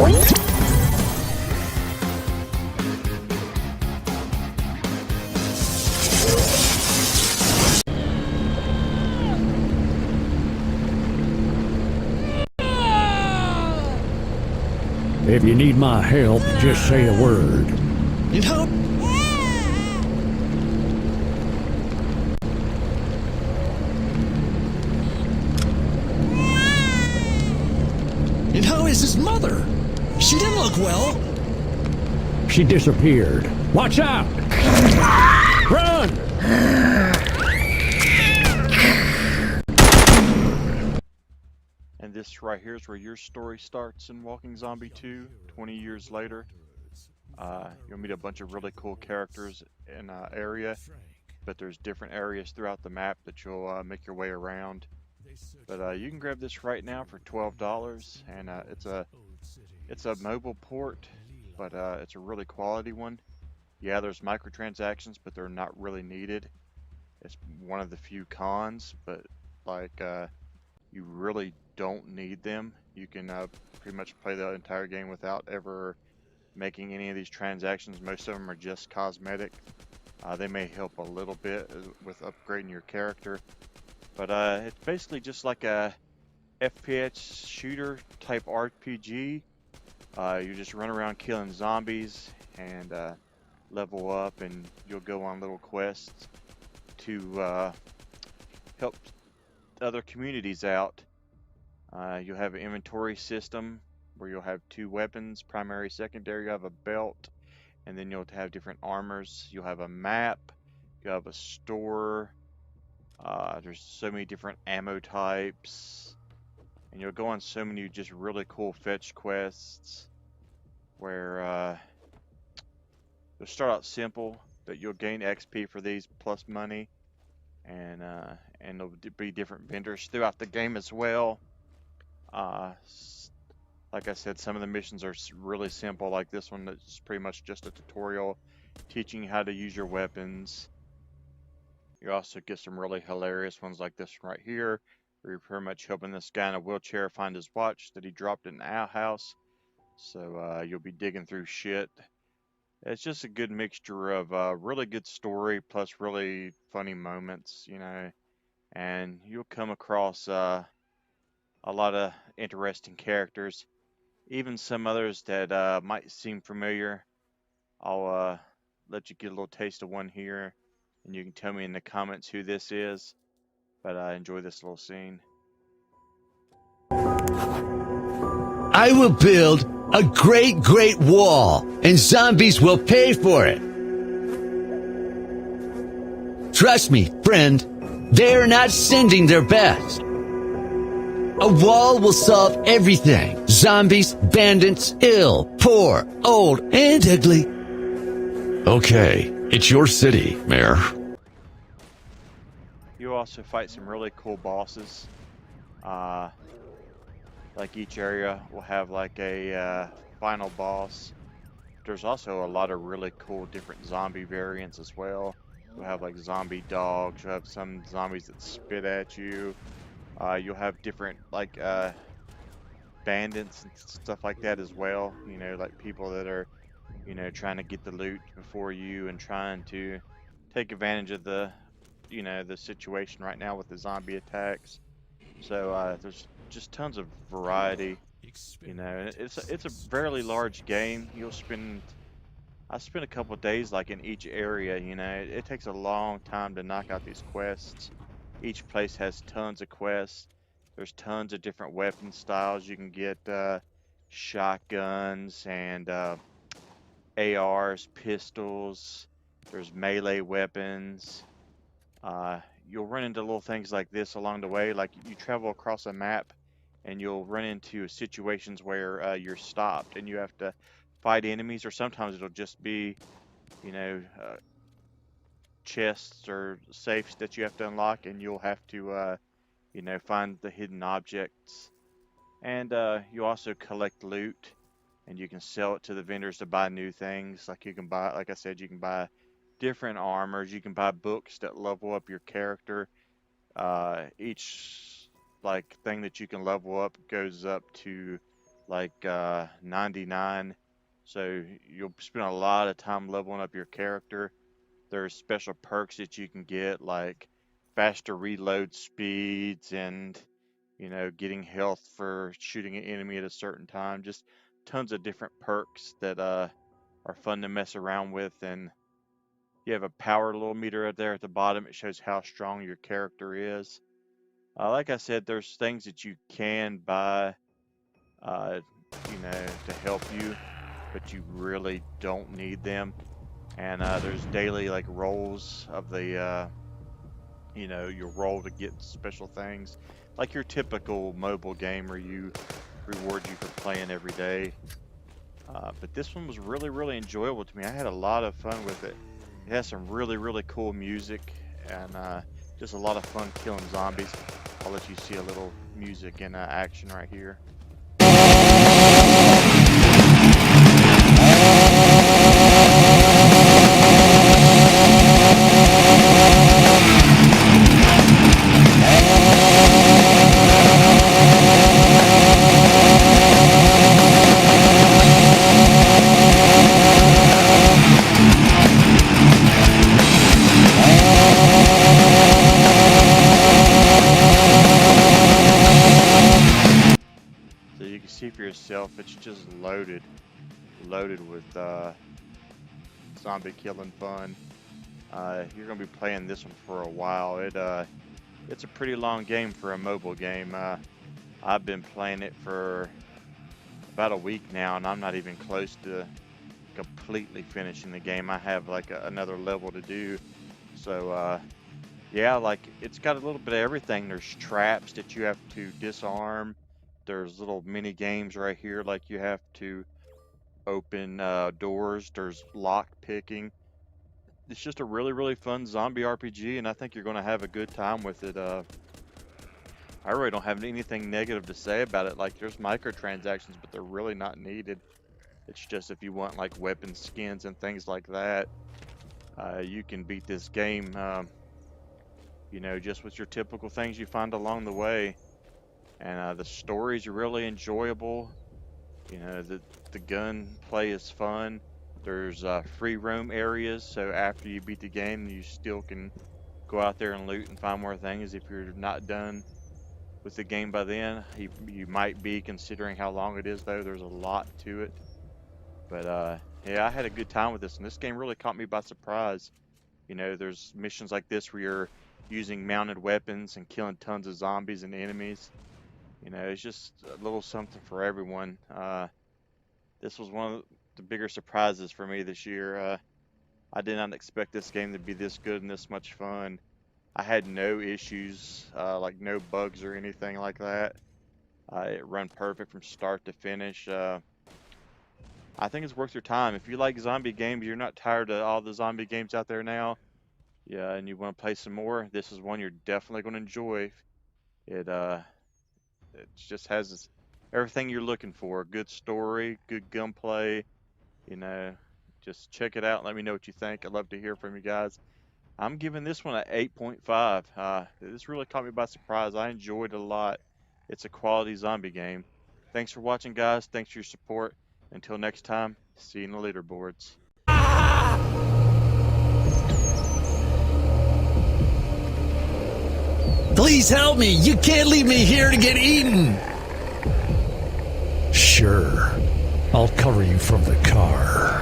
If you need my help, just say a word. You know, is his mother. She didn't look well. She disappeared. Watch out! Run! And this right here is where your story starts in Walking Zombie 2, 20 years later. You'll meet a bunch of really cool characters in an area, but there's different areas throughout the map that you'll make your way around. But you can grab this right now for $12, and it's a mobile port, but it's a really quality one. Yeah, there's microtransactions, but they're not really needed. It's one of the few cons, but like you really don't need them. You can pretty much play the entire game without ever making any of these transactions. Most of them are just cosmetic. They may help a little bit with upgrading your character, but it's basically just like a FPS shooter type RPG. You just run around killing zombies and level up, and you'll go on little quests to help other communities out. You'll have an inventory system where you'll have 2 weapons, primary, secondary. You have a belt, and then you'll have different armors. You'll have a map. You have a store. There's so many different ammo types, and you'll go on so many just really cool fetch quests where you'll start out simple, but you'll gain XP for these plus money, and there'll be different vendors throughout the game as well. Like I said, some of the missions are really simple, like this one that's pretty much just a tutorial teaching you how to use your weapons. You also get some really hilarious ones like this one right here, where you're pretty much helping this guy in a wheelchair find his watch that he dropped in an outhouse. So you'll be digging through shit. It's just a good mixture of really good story plus really funny moments, you know, and you'll come across a lot of interesting characters, even some others that might seem familiar. I'll let you get a little taste of one here, and you can tell me in the comments who this is, but I enjoy this little scene. I will build a great wall, and zombies will pay for it. Trust me, friend, they're not sending their best. A wall will solve everything. Zombies, bandits, ill, poor, old, and ugly. Okay, it's your city, Mayor. You also fight some really cool bosses. Like each area will have like a final boss. There's also a lot of really cool different zombie variants as well. You'll have like zombie dogs, you'll have some zombies that spit at you. You'll have different like bandits and stuff like that as well. You know, like people that are, you know, trying to get the loot before you and trying to take advantage of the, you know, the situation right now with the zombie attacks. So there's just tons of variety. You know, it's a fairly large game. I spent a couple of days like in each area. You know, it takes a long time to knock out these quests. Each place has tons of quests. There's tons of different weapon styles. You can get shotguns and ARs, pistols. There's melee weapons. You'll run into little things like this along the way. Like you travel across a map, and you'll run into situations where you're stopped, and you have to fight enemies, or sometimes it'll just be, you know, chests or safes that you have to unlock, and you'll have to, you know, find the hidden objects. And you also collect loot, and you can sell it to the vendors to buy new things. Like you can buy, like I said, you can buy different armors. You can buy books that level up your character. Each like thing that you can level up goes up to like 99. So you'll spend a lot of time leveling up your character. There's special perks that you can get, like faster reload speeds and, you know, getting health for shooting an enemy at a certain time. Just tons of different perks that are fun to mess around with. And you have a power little meter up there at the bottom. It shows how strong your character is. Like I said, there's things that you can buy, you know, to help you, but you really don't need them. And there's daily like rolls of the, you know, your roll to get special things, like your typical mobile game where you reward you for playing every day. But this one was really enjoyable to me. I had a lot of fun with it. It has some really cool music and just a lot of fun killing zombies. I'll let you see a little music in action right here. See for yourself, it's just loaded with zombie killing fun. You're gonna be playing this one for a while. It's a pretty long game for a mobile game. I've been playing it for about a week now, and I'm not even close to completely finishing the game. I have like another level to do. So yeah, like it's got a little bit of everything. There's traps that you have to disarm. There's little mini games right here, like you have to open doors. There's lock picking. It's just a really fun zombie RPG, and I think you're going to have a good time with it. I really don't have anything negative to say about it. Like, there's microtransactions, but they're really not needed. It's just if you want like weapon skins and things like that, you can beat this game, you know, just with your typical things you find along the way. And the story's really enjoyable. You know, the gun play is fun. There's free roam areas, so after you beat the game, you still can go out there and loot and find more things. If you're not done with the game by then, you might be, considering how long it is, though. There's a lot to it. But yeah, I had a good time with this, and this game really caught me by surprise. You know, there's missions like this where you're using mounted weapons and killing tons of zombies and enemies. You know, it's just a little something for everyone. This was one of the bigger surprises for me this year. I did not expect this game to be this good and this much fun. I had no issues, like no bugs or anything like that. It ran perfect from start to finish. I think it's worth your time. If you like zombie games, you're not tired of all the zombie games out there now, yeah, and you want to play some more, this is one you're definitely going to enjoy. It just has everything you're looking for. Good story, good gunplay. You know, just check it out and let me know what you think. I'd love to hear from you guys. I'm giving this one an 8.5. This really caught me by surprise. I enjoyed it a lot. It's a quality zombie game. Thanks for watching, guys. Thanks for your support. Until next time, see you in the leaderboards. Please help me. You can't leave me here to get eaten. Sure. I'll cover you from the car.